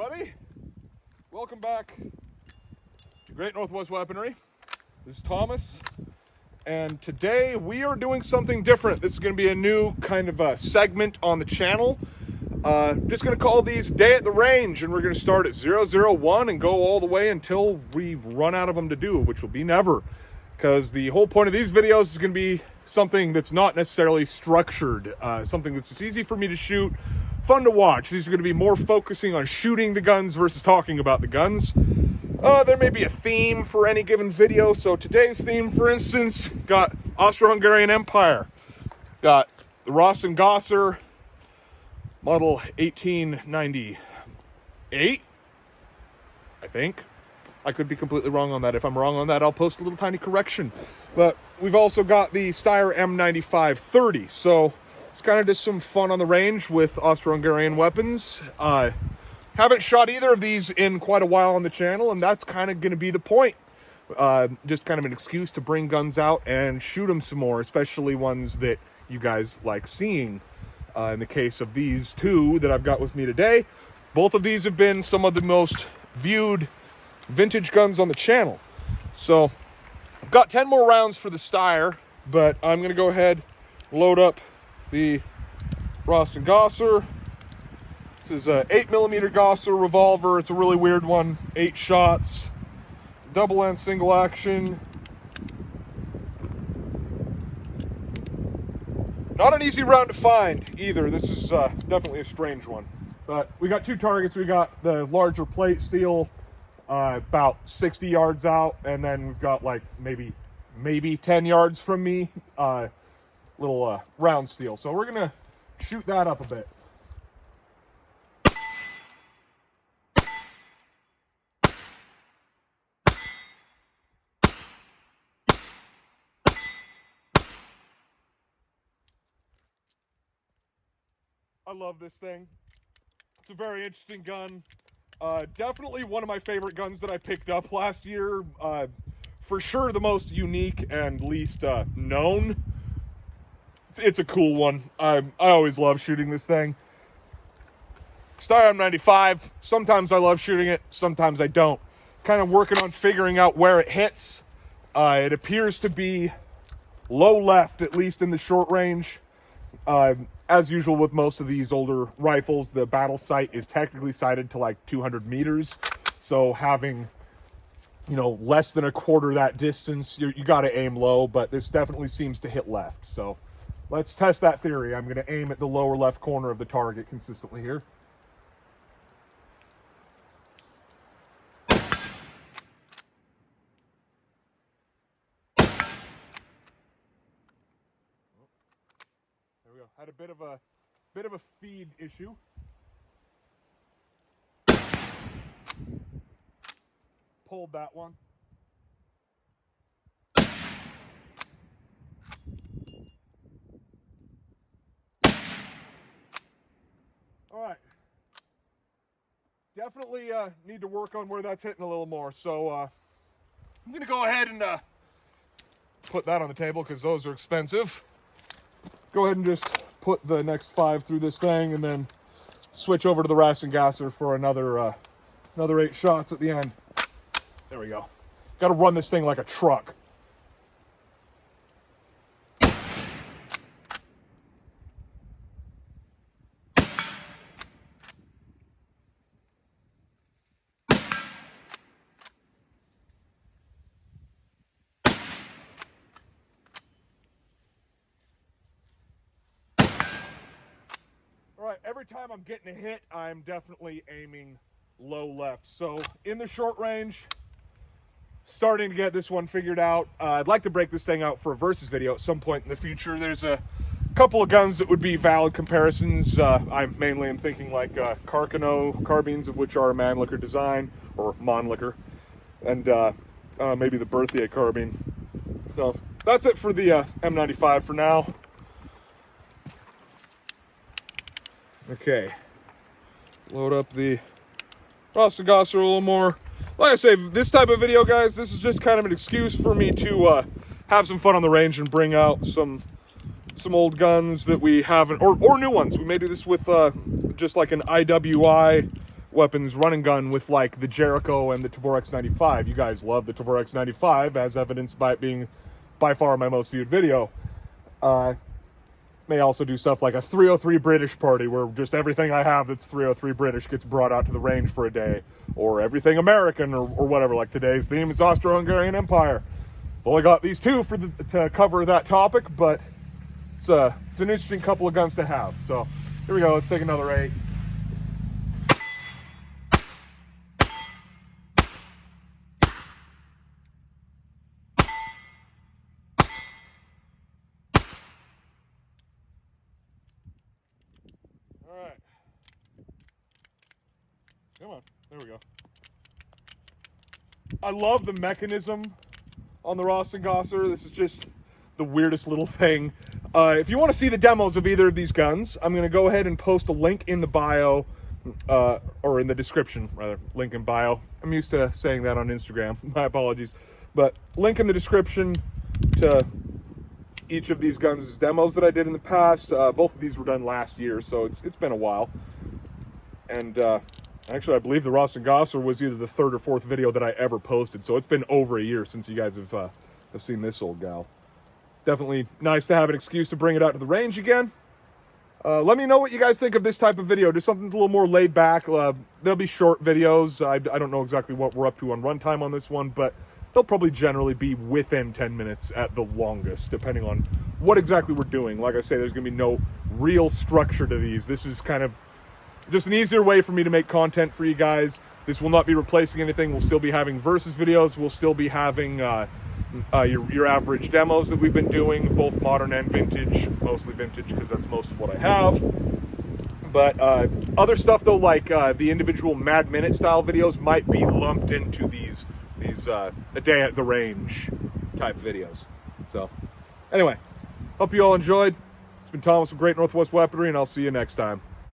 everybody. Welcome back to Great Northwest Weaponry. This is Thomas, and today we are doing something different. This is going to be a new kind of a segment on the channel. Just going to call these Day at the Range, and we're going to start at 001 and go all the way until we run out of them to do, which will be never. Because the whole point of these videos is going to be something that's not necessarily structured, something that's just easy for me to shoot, fun to watch. These are going to be more focusing on shooting the guns versus talking about the guns. There may be a theme for any given video. So today's theme, for instance, got Austro-Hungarian Empire, got the Rast and Gosser model 1898, I think. I could be completely wrong on that. If I'm wrong on that, I'll post a little tiny correction. But we've also got the Steyr M95 30. So it's kind of just some fun on the range with Austro-Hungarian weapons. Haven't shot either of these in quite a while on the channel, and that's kind of going to be the point. Just kind of an excuse to bring guns out and shoot them some more, especially ones that you guys like seeing. In the case of these two that I've got with me today, both of these have been some of the most viewed vintage guns on the channel. So I've got 10 more rounds for the Steyr, but I'm going to go ahead, load up the Rast and Gosser. This is a 8mm Gosser revolver. It's a really weird one. 8 shots, double and single action. Not an easy round to find either. This is definitely a strange one. But we got two targets. We got the larger plate steel, about 60 yards out, and then we've got like maybe 10 yards from me, little round steel. So we're gonna shoot that up a bit. I love this thing. It's a very interesting gun. Definitely one of my favorite guns that I picked up last year. For sure the most unique and least known. It's a cool one. I always love shooting this thing. Steyr M95. Sometimes I love shooting it, sometimes I don't. Kind of working on figuring out where it hits. It appears to be low left, at least in the short range. As usual with most of these older rifles, the battle sight is technically sighted to like 200 meters. So having, less than a quarter that distance, you got to aim low, but this definitely seems to hit left. So let's test that theory. I'm going to aim at the lower left corner of the target consistently here. Had a bit of a feed issue. Pulled that one. All right. Definitely need to work on where that's hitting a little more. So I'm going to go ahead and put that on the table because those are expensive. Go ahead and just put the next 5 through this thing and then switch over to the Rast and Gosser for another 8 shots at the end. There we go. Got to run this thing like a truck. All right, every time I'm getting a hit, I'm definitely aiming low left. So in the short range, starting to get this one figured out. I'd like to break this thing out for a versus video at some point in the future. There's a couple of guns that would be valid comparisons. I mainly am thinking like Carcano carbines, of which are a Mannlicher design, or Mannlicher, and maybe the Berthier carbine. So that's it for the M95 for now. Okay, load up the Rast and Gosser a little more. Like I say, this type of video, guys, this is just kind of an excuse for me to have some fun on the range and bring out some old guns that we haven't, or new ones. We may do this with just like an IWI weapons run and gun with like the Jericho and the Tavor X95. You guys love the Tavor X95, as evidenced by it being by far my most viewed video. May also do stuff like a 303 British party, where just everything I have that's 303 British gets brought out to the range for a day, or everything American, or whatever. Like today's theme is Austro-Hungarian Empire. I've only got these two to cover that topic, but it's an interesting couple of guns to have. So here we go. Let's take another 8. All right. Come on. There we go. I love the mechanism on the Rast and Gosser. This is just the weirdest little thing. If you want to see the demos of either of these guns, I'm going to go ahead and post a link in the bio, or in the description, rather. Link in bio. I'm used to saying that on Instagram. My apologies. But link in the description to each of these guns' demos that I did in the past. Both of these were done last year, so it's been a while. And actually, I believe the Rast and Gosser was either the 3rd or 4th video that I ever posted, so it's been over a year since you guys have seen this old gal. Definitely nice to have an excuse to bring it out to the range again. Let me know what you guys think of this type of video. Just something a little more laid back. There'll be short videos. I don't know exactly what we're up to on runtime on this one, but they'll probably generally be within 10 minutes at the longest, depending on what exactly we're doing. Like I say, there's going to be no real structure to these. This is kind of just an easier way for me to make content for you guys. This will not be replacing anything. We'll still be having versus videos. We'll still be having your average demos that we've been doing, both modern and vintage. Mostly vintage because that's most of what I have. But other stuff though, like the individual Mad Minute style videos, might be lumped into these a day at the range type videos. So anyway, hope you all enjoyed. It's been Thomas with Great Northwest Weaponry, and I'll see you next time.